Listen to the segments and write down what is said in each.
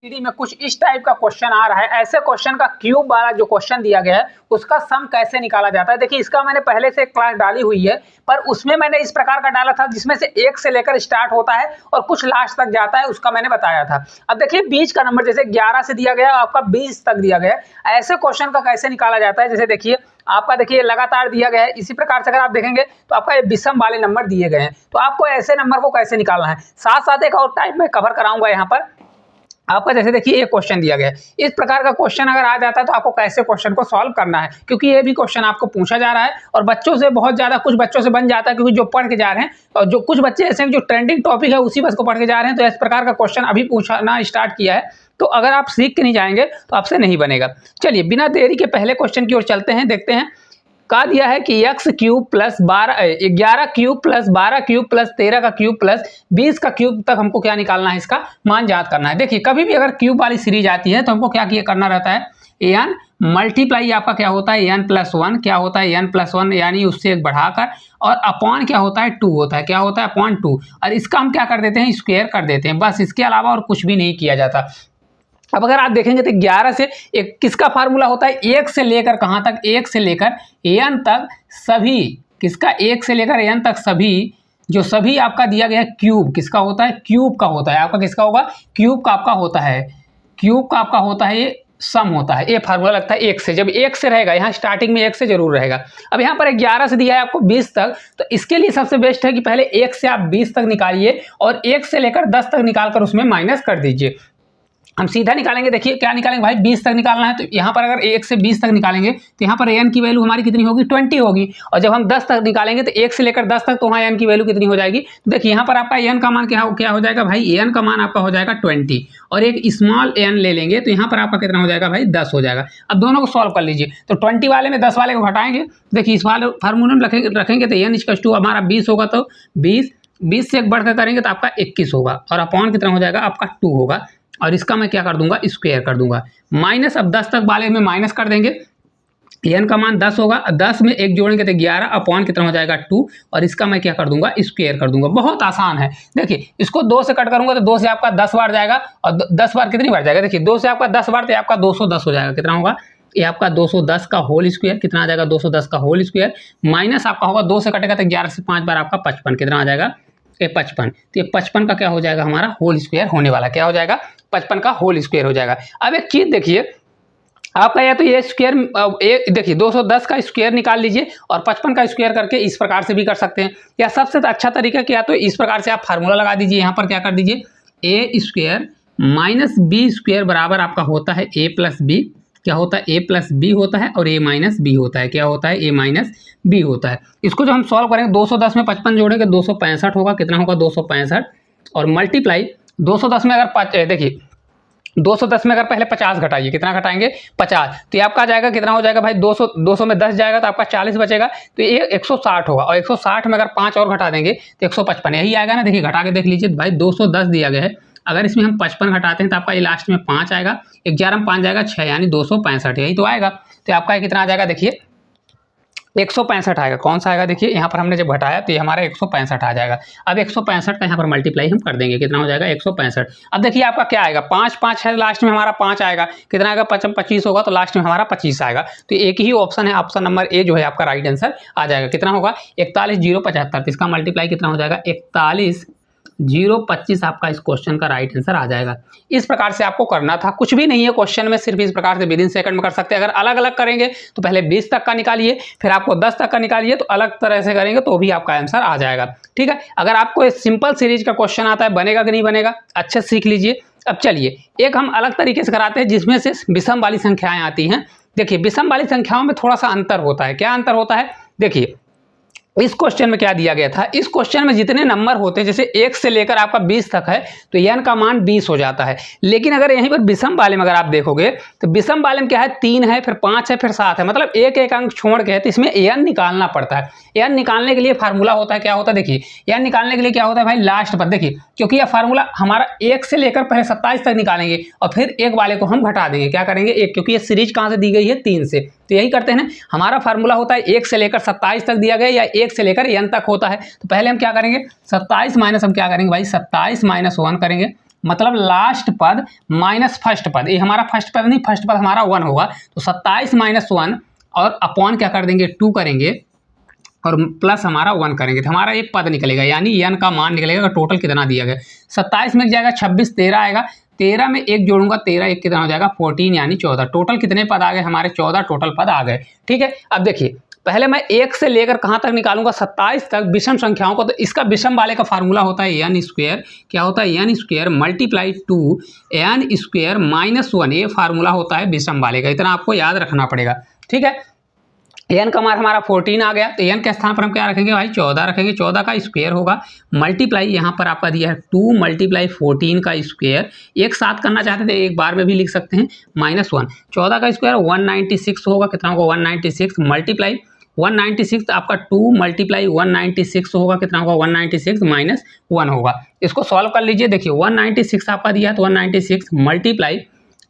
Three में कुछ इस टाइप का क्वेश्चन आ रहा है। ऐसे क्वेश्चन का क्यूब वाला जो क्वेश्चन दिया गया है उसका सम कैसे निकाला जाता है। देखिए इसका मैंने पहले से एक क्लास डाली हुई है, पर उसमें मैंने इस प्रकार का डाला था जिसमें से 1 से लेकर स्टार्ट होता है और कुछ लास्ट तक जाता है, उसका मैंने बताया था। अब देखिए बीच का नंबर जैसे 11 से दिया गया आपका 20 तक दिया गया है। ऐसे क्वेश्चन का कैसे निकाला जाता है, जैसे देखिए आपका देखिए लगातार दिया गया है, इसी प्रकार से अगर आप देखेंगे तो आपका ये विषम वाले नंबर दिए गए हैं, तो आपको ऐसे नंबर को कैसे निकालना है। साथ साथ एक और टाइप में कवर कराऊंगा यहाँ पर आपका। जैसे देखिए एक क्वेश्चन दिया गया है, इस प्रकार का क्वेश्चन अगर आ जाता है तो आपको कैसे क्वेश्चन को सॉल्व करना है, क्योंकि ये भी क्वेश्चन आपको पूछा जा रहा है और बच्चों से बहुत ज़्यादा, कुछ बच्चों से बन जाता है क्योंकि जो पढ़ के जा रहे हैं, और जो कुछ बच्चे ऐसे हैं जो ट्रेंडिंग टॉपिक है उसी बस को पढ़ के जा रहे हैं, तो इस प्रकार का क्वेश्चन अभी पूछना स्टार्ट किया है, तो अगर आप सीख के नहीं जाएंगे तो आपसे नहीं बनेगा। चलिए बिना देरी के पहले क्वेश्चन की ओर चलते हैं, देखते हैं। कहा दिया है कि x cube plus 11 cube plus 12 cube plus 13 का क्यूब प्लस 20 का क्यूब तक हमको क्या निकालना है, इसका मान ज्ञात करना है। देखिए कभी भी अगर क्यूब वाली सीरीज आती है तो हमको क्या करना रहता है, एन मल्टीप्लाई आपका क्या होता है एन प्लस वन, क्या होता है एन प्लस वन यानी उससे एक बढ़ाकर, और अपॉन क्या होता है 2 होता है, क्या होता है अपॉन 2, और इसका हम क्या कर देते हैं स्क्वायर कर देते हैं, बस इसके अलावा और कुछ भी नहीं किया जाता। अब अगर आप देखेंगे तो 11 से एक किसका फार्मूला होता है, 1 से लेकर कहाँ तक, 1 से लेकर एन तक सभी, किसका 1 से लेकर एन तक सभी, जो सभी आपका दिया गया क्यूब किसका होता है, क्यूब का होता है आपका, किसका होगा क्यूब का आपका होता है, क्यूब का आपका होता है, ये सम होता है, ये फार्मूला लगता है 1 से। जब 1 से रहेगा यहाँ स्टार्टिंग में 1 से जरूर रहेगा। अब यहाँ पर 11 से दिया है आपको 20 तक, तो इसके लिए सबसे बेस्ट है कि पहले 1 से आप 20 तक निकालिए और 1 से लेकर 10 तक निकालकर उसमें माइनस कर दीजिए। हम सीधा निकालेंगे, देखिए क्या निकालेंगे भाई 20 तक निकालना है, तो यहाँ पर अगर 1 से 20 तक निकालेंगे तो यहाँ पर एन की वैल्यू हमारी कितनी होगी 20 होगी, और जब हम 10 तक निकालेंगे तो 1 से लेकर 10 तक तो वहाँ एन की वैल्यू कितनी हो जाएगी। तो देखिए यहाँ पर आपका एन का मान क्या हो जाएगा भाई, एन का मान आपका हो जाएगा 20, और एक स्मॉल एन ले लेंगे तो यहाँ पर आपका कितना हो जाएगा भाई 10 हो जाएगा। अब दोनों को सॉल्व कर लीजिए, तो 20 वाले में 10 वाले को घटाएंगे, देखिए इस वाले फार्मूले में रखेंगे तो एन इक्वल टू हमारा 20 होगा, तो 20 से एक बढ़कर करेंगे तो आपका 21 होगा, और अपॉन कितना हो जाएगा आपका 2 होगा, और इसका मैं क्या कर दूंगा स्क्वायर कर दूंगा, माइनस अब 10 तक वाले में माइनस कर देंगे, एन का मान 10 होगा, 10 में एक जोड़ेंगे तो 11 अपॉन कितना हो जाएगा 2, और इसका मैं क्या कर दूंगा स्क्वायर कर दूंगा। बहुत आसान है, देखिए इसको 2 से कट करूंगा तो 2 से आपका 10 बार जाएगा, और 10 बार कितनी बार जाएगा, देखिए 2 से आपका 10 बार तो आपका 210 हो जाएगा, कितना होगा ये आपका 210 का होल स्क्वायर, कितना आ जाएगा 210 का होल स्क्वायर, माइनस आपका होगा 2 से कटेगा तो 11 से 5 बार आपका 55, कितना आ जाएगा ये 55, तो ये 55 का क्या हो जाएगा हमारा होल स्क्वायर होने वाला, क्या हो जाएगा 55 का होल स्क्वायर हो जाएगा। अब एक चीज देखिए आपका, या तो ये स्क्वायर देखिए 210 का स्क्वायर निकाल लीजिए और 55 का स्क्वायर करके इस प्रकार से भी कर सकते हैं, या सबसे अच्छा तरीका क्या, तो इस प्रकार से आप फार्मूला लगा दीजिए, यहाँ पर क्या कर दीजिए ए स्क्वायर माइनस बी स्क्वायर बराबर आपका होता है ए प्लस बी, क्या होता है ए प्लस बी होता है, और ए माइनस बी होता है, क्या होता है ए माइनस बी होता है। इसको जो हम सॉल्व करेंगे 210 में 55 जोड़ेंगे 265 होगा, कितना होगा 265, और मल्टीप्लाई 210 में अगर देखिए 210 में अगर पहले 50 घटाइए, कितना घटाएंगे 50, तो ये आपका जाएगा कितना हो जाएगा भाई 200 में 10 जाएगा तो आपका 40 बचेगा, तो ये 160 होगा, और 160 में अगर 5 और घटा देंगे तो 155 यही आएगा ना। देखिए घटा के देख लीजिए भाई 210 दिया गया है, अगर इसमें हम 55 घटाते हैं तो आपका ये लास्ट में 5 आएगा, 11 में 5 जाएगा 6 यानी 265, यही तो आएगा। तो आपका कितना आ जाएगा देखिए 165 आएगा, कौन सा आएगा देखिए यहाँ पर हमने जब घटाया तो ये हमारा 165 आ जाएगा। अब 165 का यहाँ पर मल्टीप्लाई हम कर देंगे, कितना हो जाएगा 165। अब देखिए आपका क्या आएगा 5 है, लास्ट में हमारा 5 आएगा, कितना आएगा 25 होगा, तो लास्ट में हमारा 25 आएगा। तो एक ही ऑप्शन है, ऑप्शन नंबर ए जो है आपका राइट आंसर आ जाएगा। कितना होगा 41,075, इसका मल्टीप्लाई कितना हो जाएगा 41,025 आपका इस क्वेश्चन का राइट आंसर आ जाएगा। इस प्रकार से आपको करना था, कुछ भी नहीं है क्वेश्चन में, सिर्फ इस प्रकार से विद इन सेकंड में कर सकते हैं। अगर अलग अलग करेंगे तो पहले 20 तक का निकालिए, फिर आपको 10 तक का निकालिए, तो अलग तरह से करेंगे तो भी आपका आंसर आ जाएगा। ठीक है, अगर आपको इस सिंपल सीरीज का क्वेश्चन आता है, बनेगा कि नहीं बनेगा अच्छे से सीख लीजिए। अब चलिए एक हम अलग तरीके से कराते हैं जिसमें से विषम वाली संख्याएं आती हैं। देखिए विषम वाली संख्याओं में थोड़ा सा अंतर होता है, क्या अंतर होता है, देखिए इस क्वेश्चन में क्या दिया गया था, इस क्वेश्चन में जितने नंबर होते हैं जैसे 1 से लेकर आपका 20 तक है तो एन का मान 20 हो जाता है, लेकिन अगर यहीं पर विषम वाले में अगर आप देखोगे तो विषम वाले में क्या है 3 है, फिर 5 है, फिर 7 है, मतलब एक एक अंक छोड़ के है, तो इसमें एन निकालना पड़ता है। एन निकालने के लिए फार्मूला होता है, क्या होता है देखिए एन निकालने के लिए क्या होता है भाई लास्ट पर, देखिए क्योंकि यह फार्मूला हमारा 1 से लेकर पहले 27 तक निकालेंगे और फिर एक वाले को हम घटा देंगे, क्या करेंगे एक, क्योंकि ये सीरीज कहाँ से दी गई है 3 से, तो यही करते हैं ना। हमारा फार्मूला होता है 1 से लेकर 27 तक दिया गया या 1 से लेकर n तक होता है, तो पहले हम क्या करेंगे 27 माइनस हम क्या करेंगे भाई 27 माइनस 1 करेंगे, मतलब लास्ट पद माइनस फर्स्ट पद, ये हमारा फर्स्ट पद नहीं, फर्स्ट पद हमारा 1 होगा, तो 27 माइनस 1 और अपॉन क्या कर देंगे 2 करेंगे और प्लस हमारा 1 करेंगे, तो हमारा एक पद निकलेगा, यानी n का मान निकलेगा टोटल कितना दिया गया। 27 में जाएगा 26, 13 आएगा, 13 में 1 जोड़ूंगा, 13 1 कितना हो जाएगा 14 यानी 14। टोटल कितने पद आ गए हमारे, 14 टोटल पद आ गए। ठीक है, अब देखिए पहले मैं 1 से लेकर कहाँ तक निकालूंगा 27 तक विषम संख्याओं को, तो इसका विषम वाले का फार्मूला होता है एन स्क्वायर, क्या होता है N square multiply 2 N square minus 1, ये फार्मूला होता है विषम वाले का, इतना आपको याद रखना पड़ेगा। ठीक है, एन का मान हमारा 14 आ गया, तो एन के स्थान पर हम क्या रखेंगे भाई 14 रखेंगे, 14 का स्क्वायर होगा मल्टीप्लाई यहाँ पर आपका दिया है 2 मल्टीप्लाई 14 का स्क्वायर, एक साथ करना चाहते थे एक बार में भी लिख सकते हैं, माइनस 1, 14 का स्क्वायर 196 होगा, कितना होगा 196 मल्टीप्लाई 196 आपका 2 मल्टीप्लाई 196 होगा, कितना होगा 196 माइनस 1 होगा। इसको सॉल्व कर लीजिए, देखिए 196 आपका दिया है तो 196 मल्टीप्लाई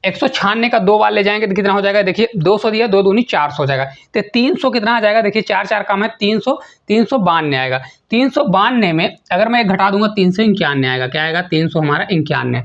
196 का 2 बार ले जाएंगे तो कितना हो जाएगा, देखिए 200 दिया, 2 दूनी 400 हो जाएगा, तो 300 कितना आ जाएगा, देखिए 4 4 कम है 300, 392 आएगा। 392 में अगर मैं एक घटा दूंगा 391 आएगा, क्या आएगा 300 हमारा 91।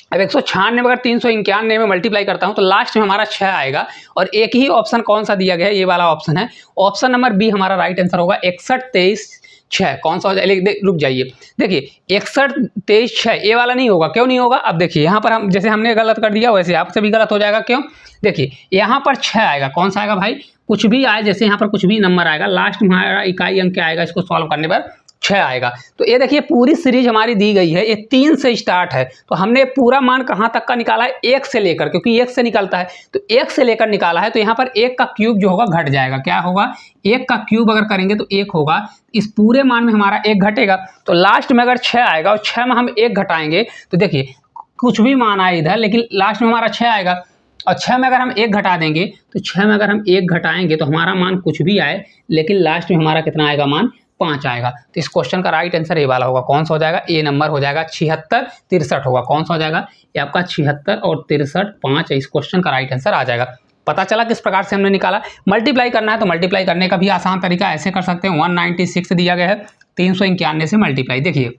अब 196 में अगर 391 में मल्टीप्लाई करता हूं तो लास्ट में हमारा 6 आएगा, और एक ही ऑप्शन कौन सा दिया गया है, ये वाला ऑप्शन है, ऑप्शन नंबर बी हमारा राइट आंसर होगा। 61 23 6 कौन सा हो जाएगा, रुक जाइए, देखिए 61 23 6 ये वाला नहीं होगा, क्यों नहीं होगा, अब देखिए यहाँ पर हम जैसे हमने गलत कर दिया वैसे आपसे भी गलत हो जाएगा, क्यों, देखिए यहाँ पर 6 आएगा, कौन सा आएगा भाई, कुछ भी आए, जैसे यहाँ पर कुछ भी नंबर आएगा, लास्ट में हमारा इकाई अंक क्या आएगा, इसको सॉल्व करने पर 6 आएगा। तो ये देखिए पूरी सीरीज हमारी दी गई है, ये 3 से स्टार्ट है, तो हमने पूरा मान कहाँ तक का निकाला है, 1 से लेकर, क्योंकि 1 से निकलता है तो 1 से लेकर निकाला है, तो यहाँ पर 1 का क्यूब जो होगा घट जाएगा, क्या होगा 1 का क्यूब अगर करेंगे तो 1 होगा, इस पूरे मान में हमारा 1 घटेगा, तो लास्ट में अगर 6 आएगा और 6 में हम 1 घटाएंगे तो देखिए कुछ भी मान आए इधर, लेकिन लास्ट में हमारा 6 आएगा, और 6 में अगर हम 1 घटा देंगे तो 6 में अगर हम 1 घटाएंगे तो हमारा मान कुछ भी आए, लेकिन लास्ट में हमारा कितना आएगा, मान 5 आएगा। तो इस क्वेश्चन का राइट आंसर ये वाला होगा, कौन सा हो जाएगा, ए नंबर हो जाएगा, 76 63 होगा, कौन सा हो जाएगा, ये आपका 76 और 63 5 है, इस क्वेश्चन का राइट आंसर आ जाएगा। पता चला किस प्रकार से हमने निकाला। मल्टीप्लाई करना है तो मल्टीप्लाई करने का भी आसान तरीका ऐसे कर सकते हैं, 196 दिया गया है, 391 से मल्टीप्लाई, देखिए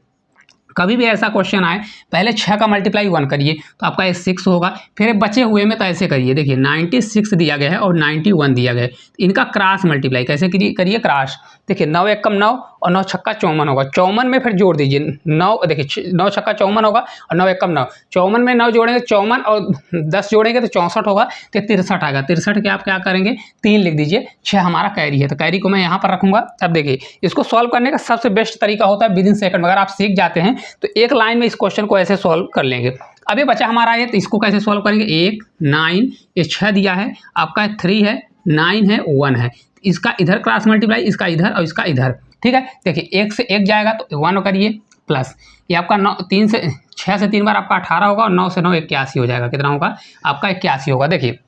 कभी भी ऐसा क्वेश्चन आए पहले 6 का मल्टीप्लाई 1 करिए तो आपका ये 6 होगा, फिर बचे हुए में तो ऐसे करिए, देखिए 96 दिया गया है और 91 दिया गया है, इनका क्रॉस मल्टीप्लाई कैसे करिए क्रॉस, देखिए 9 1 कम 9 और 9 छक्का 54 होगा, 54 में फिर जोड़ दीजिए 9, देखिए 9 छक्का 54 होगा और 9 1 कम 9, 54 में 9 जोड़ेंगे 54 और 10 जोड़ेंगे तो 64 होगा, तो 63 आएगा, 63 के आप क्या करेंगे 3 लिख दीजिए, 6 हमारा कैरी है, तो कैरी को मैं यहाँ पर रखूंगा। अब देखिए इसको सॉल्व करने का सबसे बेस्ट तरीका होता है विदिन सेकंड, अगर आप सीख जाते हैं तो एक लाइन में इस क्वेश्चन को ऐसे सॉल्व कर लेंगे। अभी बचा हमारा ये, तो इसको कैसे सॉल्व करेंगे, 1 9 ये 6 दिया है आपका, 3 है 9 है 1 है, इसका इधर क्रॉस मल्टीप्लाई, इसका इधर और इसका इधर, ठीक है, देखिए 1 से 1 जाएगा तो 1 करिए प्लस ये आपका 9 3 से 6 से 3 बार आपका 18 होगा और 9 से 9 81 हो जाएगा, कितना होगा आपका 81 होगा, देखिए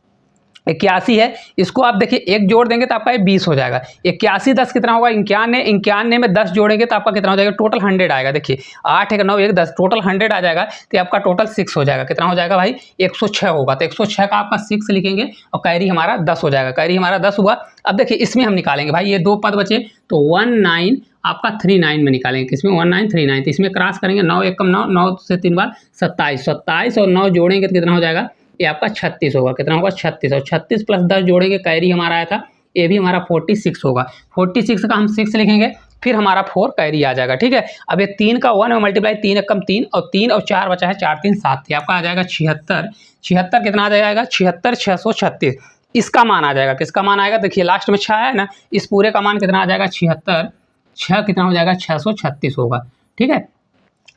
81 है, इसको आप देखिए 1 जोड़ देंगे तो आपका 20 हो जाएगा, 81 10 कितना होगा 91, 91 में 10 जोड़ेंगे तो आपका कितना हो जाएगा टोटल 100 आएगा, देखिए 8 1 9 1 10 टोटल 100 आ जाएगा, तो आपका टोटल 6 हो जाएगा, कितना हो जाएगा भाई 106 होगा, तो 106 का आपका 6 लिखेंगे और कैरी हमारा 10 हो जाएगा, कैरी हमारा 10 हुआ। अब देखिए इसमें हम निकालेंगे भाई, ये 2 पद बचे तो 19 आपका 39 में निकालेंगे, किसमें 1939, तो इसमें क्रॉस करेंगे 9 1 कम 9, 9 से 3 बार 27, 27 और 9 जोड़ेंगे तो कितना हो जाएगा, ये आपका 36 होगा, कितना होगा 36, और 36 प्लस 10 जोड़ेंगे कैरी हमारा आया था, ये भी हमारा 46 होगा, 46 का हम 6 लिखेंगे, फिर हमारा 4 कैरी आ जाएगा, ठीक है। अब ये 3 का 1 में मल्टीप्लाई, 3 1 कम 3 और 3 और 4 बचा है 4 3 7, आपका आ जाएगा 76, 76 कितना आ जाएगा 76 636, इसका मान आ जाएगा, किसका मान आएगा, देखिए लास्ट में 6 है ना, इस पूरे का मान कितना आ जाएगा 76, 6 कितना हो जाएगा 636 होगा, ठीक है,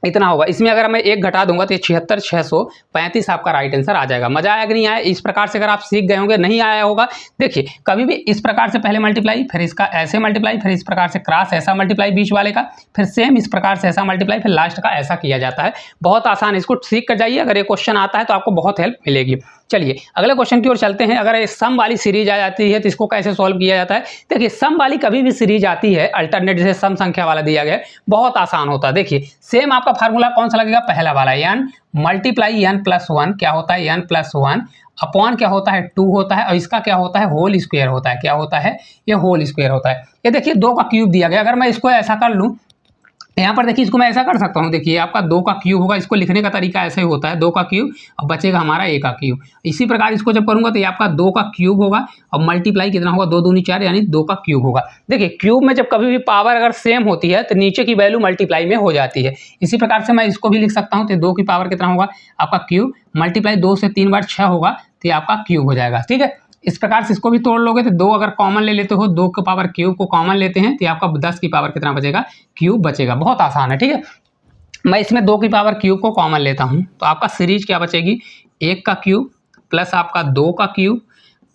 इतना होगा। इसमें अगर मैं 1 घटा दूंगा तो ये 76 635 आपका राइट आंसर आ जाएगा। मजा आया कि नहीं आया, इस प्रकार से अगर आप सीख गए होंगे, नहीं आया होगा, देखिए कभी भी इस प्रकार से पहले मल्टीप्लाई, फिर इसका ऐसे मल्टीप्लाई, फिर इस प्रकार से क्रॉस ऐसा मल्टीप्लाई बीच वाले का, फिर सेम इस प्रकार से ऐसा मल्टीप्लाई, फिर लास्ट का ऐसा किया जाता है, बहुत आसान है, इसको सीख कर जाइए, अगर ये क्वेश्चन आता है तो आपको बहुत हेल्प मिलेगी। चलिए अगले क्वेश्चन की ओर चलते हैं। अगर ये सम वाली सीरीज आ जाती है तो इसको कैसे सॉल्व किया जाता है, देखिए सम वाली कभी भी सीरीज आती है अल्टरनेट, जैसे सम संख्या वाला दिया गया है, बहुत आसान होता है। देखिए सेम आपका फार्मूला कौन सा लगेगा, पहला वाला एन मल्टीप्लाई एन प्लस 1, क्या होता है एन प्लस 1 अपॉन क्या होता है 2 होता है, और इसका क्या होता है होल स्क्वायर होता है, क्या होता है ये होल स्क्वायर होता है। ये देखिए 2 का क्यूब दिया गया, अगर मैं इसको ऐसा कर लूँ यहाँ पर देखिए इसको मैं ऐसा कर सकता हूँ, देखिए आपका 2 का क्यूब होगा, इसको लिखने का तरीका ऐसे ही होता है, 2 का क्यूब और बचेगा हमारा a का क्यूब। इसी प्रकार इसको जब करूँगा तो ये आपका 2 का क्यूब होगा और मल्टीप्लाई कितना होगा, 2 दूनी 4 यानी 2 का क्यूब होगा। देखिए क्यूब में जब कभी भी पावर अगर सेम होती है तो नीचे की वैल्यू मल्टीप्लाई में हो जाती है। इसी प्रकार से मैं इसको भी लिख सकता हूँ, तो 2 की पावर कितना होगा आपका क्यूब, मल्टीप्लाई 2 से 3 बार 6 होगा तो ये आपका क्यूब हो जाएगा। ठीक है, इस प्रकार से इसको भी तोड़ लोगे तो 2 अगर कॉमन ले लेते हो, 2 की पावर क्यूब को कॉमन लेते हैं तो आपका 10 की पावर कितना बचेगा, क्यूब बचेगा। बहुत आसान है। ठीक है, मैं इसमें 2 की पावर क्यूब को कॉमन लेता हूं तो आपका सीरीज क्या बचेगी, 1 का क्यूब प्लस आपका 2 का क्यूब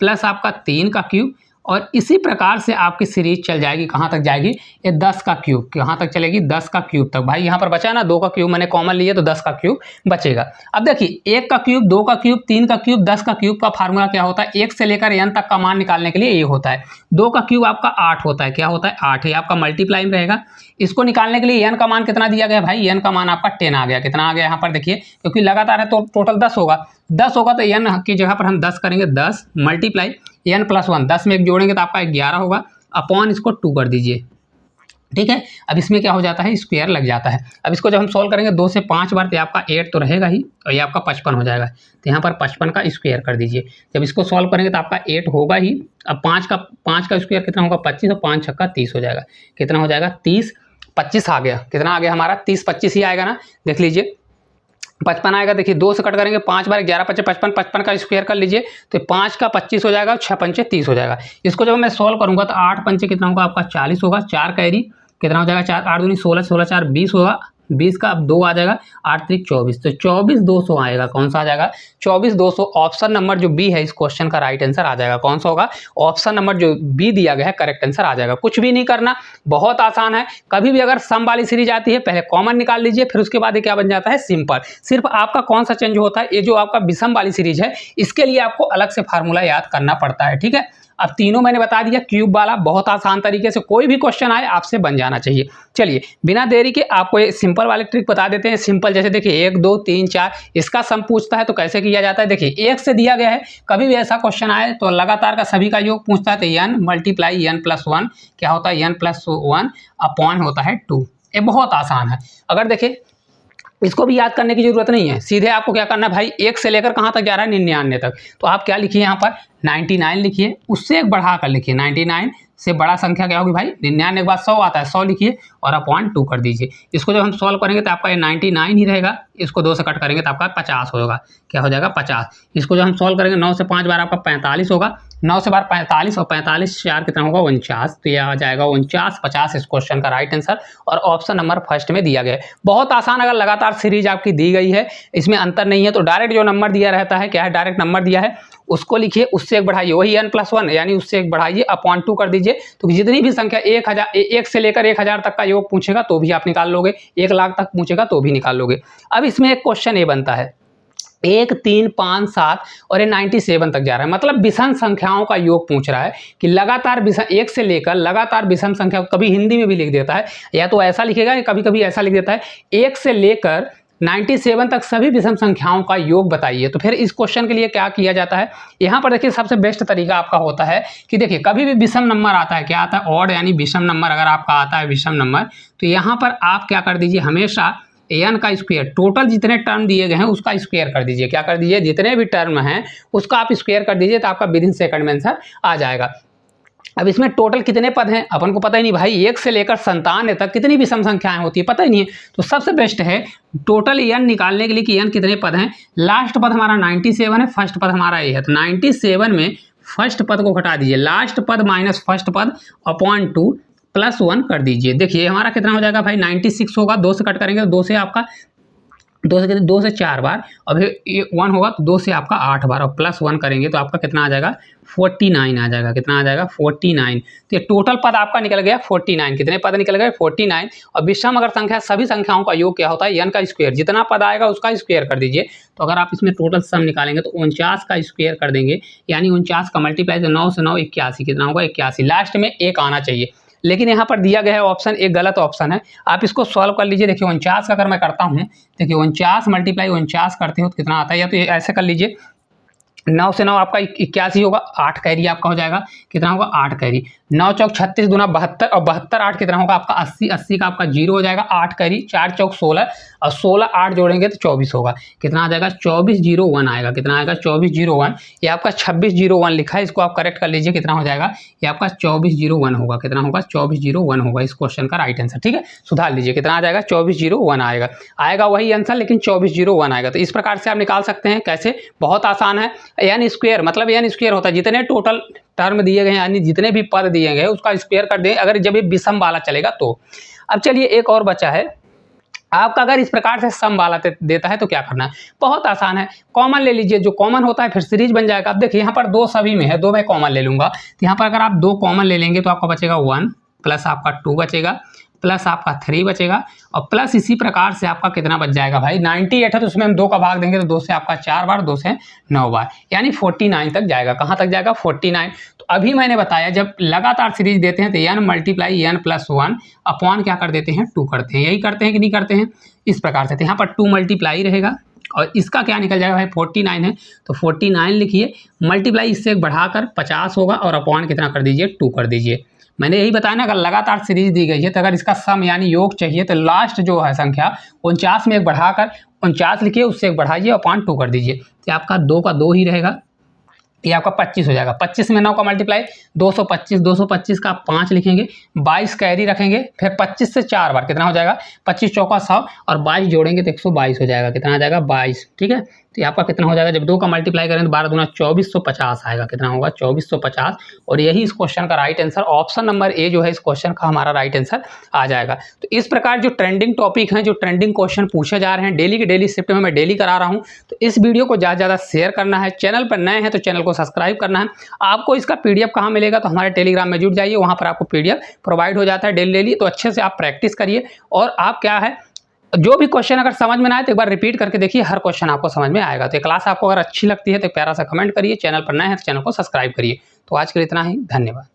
प्लस आपका 3 का क्यूब, और इसी प्रकार से आपकी सीरीज चल जाएगी, कहाँ तक जाएगी, ये 10 का क्यूब, कहाँ तक चलेगी, 10 का क्यूब तक। भाई यहाँ पर बचा ना 2 का क्यूब मैंने कॉमन लिया तो 10 का क्यूब बचेगा। अब देखिए 1 का क्यूब, 2 का क्यूब, 3 का क्यूब, 10 का क्यूब का फार्मूला क्या होता है, 1 से लेकर n तक का मान निकालने के लिए ये होता है। 2 का क्यूब आपका 8 होता है, क्या होता है 8 है, आपका मल्टीप्लाई में रहेगा। इसको निकालने के लिए n का मान कितना दिया गया भाई, n का मान आपका 10 आ गया। कितना आ गया यहाँ पर देखिए, क्योंकि लगातार है तो टोटल 10 होगा, 10 होगा तो n की जगह पर हम 10 करेंगे, 10 मल्टीप्लाई n प्लस 1, 10 में एक जोड़ेंगे तो आपका 11 होगा, अपॉन इसको 2 कर दीजिए। ठीक है, अब इसमें क्या हो जाता है, स्क्वायर लग जाता है। अब इसको जब हम सॉल्व करेंगे 2 से 5 बार तो आपका 8 तो रहेगा ही, और ये आपका 55 हो जाएगा। तो यहाँ पर 55 का स्क्वायर कर दीजिए। जब इसको सॉल्व करेंगे तो आपका 8 होगा ही। अब 5 का स्क्वायर कितना होगा, 25, और 5 छक्का 30 हो जाएगा। कितना हो जाएगा, 30, 25 आ गया। कितना आ गया हमारा, 30, 25 ही आएगा ना, देख लीजिए 55 आएगा। देखिए 2 से कट करेंगे, 5 बार 11 55, 55 का स्क्वायर कर लीजिए तो 5 का 25 हो जाएगा, 6 पंचे 30 हो जाएगा। इसको जब मैं सॉल्व करूंगा तो 8 पंचे कितना होगा आपका 40 होगा, 4 कैरी कितना हो जाएगा, 4 8 दूनी 16, 16 4 20 होगा, 20 का अब 2 आ जाएगा, 8 3 24, तो 24,200 आएगा। कौन सा आ जाएगा, 24,200। ऑप्शन नंबर जो बी है इस क्वेश्चन का राइट आंसर आ जाएगा। कौन सा होगा, ऑप्शन नंबर जो बी दिया गया है करेक्ट आंसर आ जाएगा। कुछ भी नहीं करना, बहुत आसान है। कभी भी अगर सम वाली सीरीज आती है पहले कॉमन निकाल लीजिए, फिर उसके बाद ये क्या बन जाता है, सिंपल। सिर्फ आपका कौन सा चेंज होता है, ये जो आपका विषम वाली सीरीज है इसके लिए आपको अलग से फार्मूला याद करना पड़ता है। ठीक है, अब तीनों मैंने बता दिया, क्यूब वाला बहुत आसान तरीके से कोई भी क्वेश्चन आए आपसे बन जाना चाहिए। चलिए बिना देरी के आपको ये सिंपल वाले ट्रिक बता देते हैं। सिंपल जैसे देखिए 1 2 3 4 इसका सम पूछता है तो कैसे किया जाता है। देखिए 1 से दिया गया है, कभी भी ऐसा क्वेश्चन आए तो लगातार का सभी का योग पूछता है तो n मल्टीप्लाई n प्लस 1 क्या होता है, n प्लस 1 अपॉन होता है 2। ये बहुत आसान है। अगर देखिए इसको भी याद करने की जरूरत नहीं है, सीधे आपको क्या करना है भाई, 1 से लेकर कहाँ तक जा रहा है, 99 तक। तो आप क्या लिखिए यहाँ पर 99 लिखिए, उससे एक बढ़ा कर लिखिए, 99 से बड़ा संख्या क्या होगी भाई, 99 के बाद 100 आता है, 100 लिखिए और अपॉन 2 कर दीजिए। इसको जब हम सॉल्व करेंगे तो आपका ये 99 ही रहेगा, इसको 2 से कट करेंगे तो आपका 50 होगा। क्या हो जाएगा 50। इसको जब हम सॉल्व करेंगे 9 से 5 बार आपका 45 होगा, 9 से बार 45 और 45 4 कितना होगा 49, तो यह आ जाएगा 49 50 इस क्वेश्चन का राइट आंसर, और ऑप्शन नंबर फर्स्ट में दिया गया है। बहुत आसान, अगर लगातार सीरीज आपकी दी गई है इसमें अंतर नहीं है तो डायरेक्ट जो नंबर दिया रहता है, क्या है डायरेक्ट नंबर दिया है उसको लिखिए, उससे एक बढ़ाइए, वही n प्लस 1 यानी उससे एक बढ़ाइए अपॉन 2 कर दीजिए। तो जितनी भी संख्या 1 से लेकर 1000 तक का योग पूछेगा तो भी आप निकाल लोगे, 1 लाख तक पूछेगा तो भी निकाल लोगे। अब इसमें एक क्वेश्चन ये बनता है 1 3 5 7 और ये 97 तक जा रहा है, मतलब विषम संख्याओं का योग पूछ रहा है कि लगातार विषम 1 से लेकर लगातार विषम संख्या, कभी हिंदी में भी लिख देता है या तो ऐसा लिखेगा या कभी कभी ऐसा लिख देता है 1 से लेकर 97 तक सभी विषम संख्याओं का योग बताइए। तो फिर इस क्वेश्चन के लिए क्या किया जाता है, यहाँ पर देखिए सबसे बेस्ट तरीका आपका होता है कि देखिए कभी भी विषम नंबर आता है, क्या आता है ऑड यानी विषम नंबर, अगर आपका आता है विषम नंबर तो यहाँ पर आप क्या कर दीजिए, हमेशा n का स्क्वायर, टोटल जितने टर्म दिए गए हैं उसका स्क्वायर कर दीजिए। क्या कर दीजिए, जितने भी टर्म हैं उसका आप स्क्वायर कर दीजिए तो आपका विदिन सेकंड में आंसर आ जाएगा। अब इसमें टोटल कितने पद हैं अपन को पता ही नहीं भाई, 1 से लेकर 97 तक कितनी विषम संख्याएं होती है पता ही नहीं है। तो सबसे बेस्ट है टोटल n निकालने के लिए कि n कितने पद हैं। लास्ट पद हमारा 97 है, फर्स्ट पद हमारा ये है, तो 97 में फर्स्ट पद को घटा दीजिए, लास्ट पद माइनस फर्स्ट पद अपॉन 2 प्लस 1 कर दीजिए। देखिए हमारा कितना हो जाएगा भाई 96 होगा, 2 से कट करेंगे तो 2 से आपका 2 से 4 बार, और ये 1 होगा तो 2 से आपका 8 बार, और प्लस 1 करेंगे तो आपका कितना आ जाएगा 49 आ जाएगा। कितना आ जाएगा 49। तो ये टोटल पद आपका निकल गया 49। कितने पद निकल गए 49। और विषम अगर संख्या सभी संख्याओं का योग क्या होता है n का स्क्वायर, जितना पद आएगा उसका स्क्वायर कर दीजिए। तो अगर आप इसमें टोटल सम निकालेंगे तो 49 का स्क्वायर कर देंगे, यानी 49 का मल्टीप्लाई 9 से 9 81, कितना होगा 81, लास्ट में 1 आना चाहिए। लेकिन यहाँ पर दिया गया है ऑप्शन एक गलत ऑप्शन है, आप इसको सॉल्व कर लीजिए। देखिए 49 का अगर मैं करता हूँ, देखिए 49 मल्टीप्लाई 49 करते हो तो कितना आता है, या तो ऐसे कर लीजिए 9 से 9 आपका 81 होगा, 8 कैरी आपका हो जाएगा, कितना होगा 8 कैरी। 9 चौक 36 दूना 72 और 72 8 कितना होगा आपका 80, 80 का आपका 0 हो जाएगा, 8 कैरी, 4 चौक 16 और 16 8 जोड़ेंगे तो 24 होगा। कितना आ जाएगा 2401 आएगा। कितना आएगा 2401। ये आपका 2601 लिखा है, इसको आप करेक्ट कर लीजिए। कितना हो जाएगा ये आपका 2401 होगा। कितना होगा 2401 होगा इस क्वेश्चन का राइट आंसर। ठीक है, सुधार लीजिए। कितना आ जाएगा 2401 आएगा। आएगा वही आंसर लेकिन 2401 आएगा। तो इस प्रकार से आप निकाल सकते हैं। कैसे? बहुत आसान है। एन स्क्वायर मतलब एन स्क्वायर होता है जितने टोटल टर्म दिए गए यानी जितने भी पद दिए गए उसका स्क्वायर कर दें अगर जब ये विषम वाला चलेगा तो। अब चलिए एक और बचा है आपका, अगर इस प्रकार से सम वाला देता है तो क्या करना है? बहुत आसान है, कॉमन ले लीजिए। जो कॉमन होता है फिर सीरीज बन जाएगा। अब देखिए यहाँ पर 2 सभी में है, 2 मैं कॉमन ले लूंगा। तो यहाँ पर अगर आप 2 कॉमन ले लेंगे तो आपका बचेगा 1 प्लस आपका 2 बचेगा प्लस आपका 3 बचेगा और प्लस इसी प्रकार से आपका कितना बच जाएगा भाई 98 है तो उसमें हम 2 का भाग देंगे तो 2 से आपका 4 बार, 2 से 9 बार, यानी 49 तक जाएगा। कहाँ तक जाएगा 49। तो अभी मैंने बताया जब लगातार सीरीज देते हैं तो n multiply n plus 1 upon क्या कर देते हैं 2 करते हैं। यही करते हैं कि नहीं करते हैं? इस प्रकार से। तो यहाँ पर 2 मल्टीप्लाई रहेगा और इसका क्या निकल जाएगा भाई 49 है तो 49 लिखिए, मल्टीप्लाई इससे एक बढ़ाकर 50 होगा और अपॉन कितना कर दीजिए 2 कर दीजिए। मैंने यही बताया ना अगर लगातार सीरीज दी गई है तो अगर इसका सम यानी योग चाहिए तो लास्ट जो है संख्या 49 में एक बढ़ाकर 49 लिखिए, उससे एक बढ़ाइए और अपॉन 2 कर दीजिए। तो आपका 2 का 2 ही रहेगा, ये आपका 25 हो जाएगा। 25 में 9 का मल्टीप्लाई 225, 225 का 5 लिखेंगे, 22 कैरी रखेंगे, फिर 25 से 4 बार कितना हो जाएगा 25 चौका 100 और 22 जोड़ेंगे तो 122 हो जाएगा। कितना आ जाएगा 22। ठीक है, तो आपका कितना हो जाएगा जब 2 का मल्टीप्लाई करें तो 12 दूना 2450 आएगा। कितना होगा 2450 और यही इस क्वेश्चन का right answer option number A जो है इस क्वेश्चन का हमारा राइट आंसर आ जाएगा। तो इस प्रकार जो ट्रेंडिंग टॉपिक हैं, जो ट्रेंडिंग क्वेश्चन पूछे जा रहे हैं डेली की डेली शिफ्ट में मैं डेली करा रहा हूँ। तो इस वीडियो को ज़्यादा से ज़्यादा शेयर करना है। चैनल पर नए हैं तो चैनल को सब्सक्राइब करना है। आपको इसका पीडीएफ कहाँ मिलेगा? तो हमारे टेलीग्राम में जुड़ जाइए, वहाँ पर आपको पीडीएफ प्रोवाइड हो जाता है डेली। तो अच्छे से आप प्रैक्टिस करिए और आप क्या है जो भी क्वेश्चन अगर समझ में ना आए तो एक बार रिपीट करके देखिए, हर क्वेश्चन आपको समझ में आएगा। तो ये क्लास आपको अगर अच्छी लगती है तो प्यारा सा कमेंट करिए, चैनल पर नए हैं तो चैनल को सब्सक्राइब करिए। तो आज के लिए इतना ही, धन्यवाद।